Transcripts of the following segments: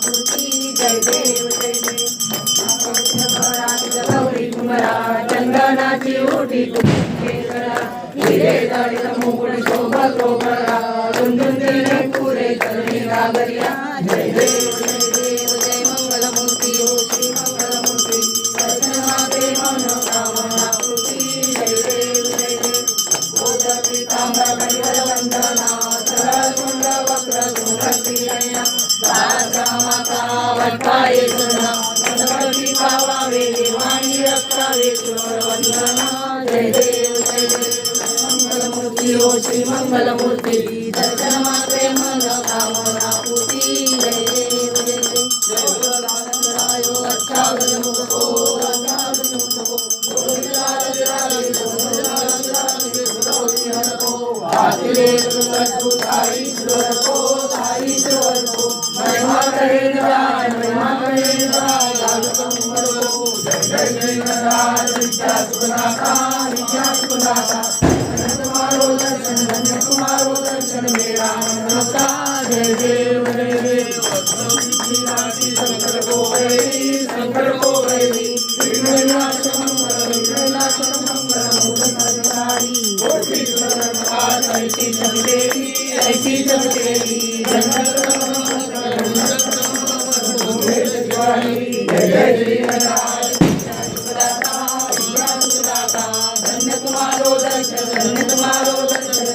मूर्ती जय देव जय देव गौरी कुमरा चंदनाची ओटी हिरे जडित मुकुट शोभतो बरा दुंदुंदिने पुरे चरणी गागरिया जय देव जय मंगल मूर्ती ओ श्री मंगल मूर्ती दर्शनाते मनोकामना पूर्ती जय देव जय देव मोदक पीतांबर परिवर वंदना सरळ कुंड वक्र सुमती नयना दासा माता वटपाये सुना गणपती पावावे देवानी रक्षावे चोर वंदना जय देव जय देव मंगल मूर्ती ओ श्री मंगल मूर्ती दर्शन मात्रे मन कामना पूर्ती जय देव जय देव रायो अष्टादश मुखो अष्टादश मुखो आतिरे सुरतो साई सुरतो महिमा करेंद्र महिमा करेंद्र लागतो मरो जय जय गणराज विद्या सुनाता तुम्हारो दर्शन मेरा मनोता जय देव जय देव विनाशी शंकर को वैरी विनाश मंगल मुरारी कोटि सुरनाथ ऐसी चमकेगी जन्नत जय जय श्री गणराज धन्य तुम्हारो दर्शन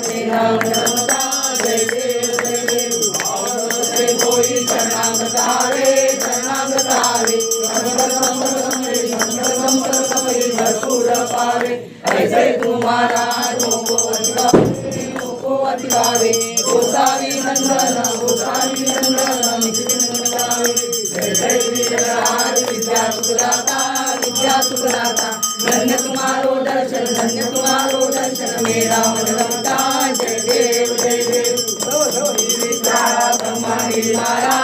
मेरा मनोता जय देव जय देव कोई शरणागत आवे भरपूर पावे ऐसे तुम्हारा तुमको अधिकावे गोसावी नंदन जय जय विराज विद्या सुखदाता धन्य तुम्हारो दर्शन मेरा मन रमता जय देव जय देव ब्रह्मा माया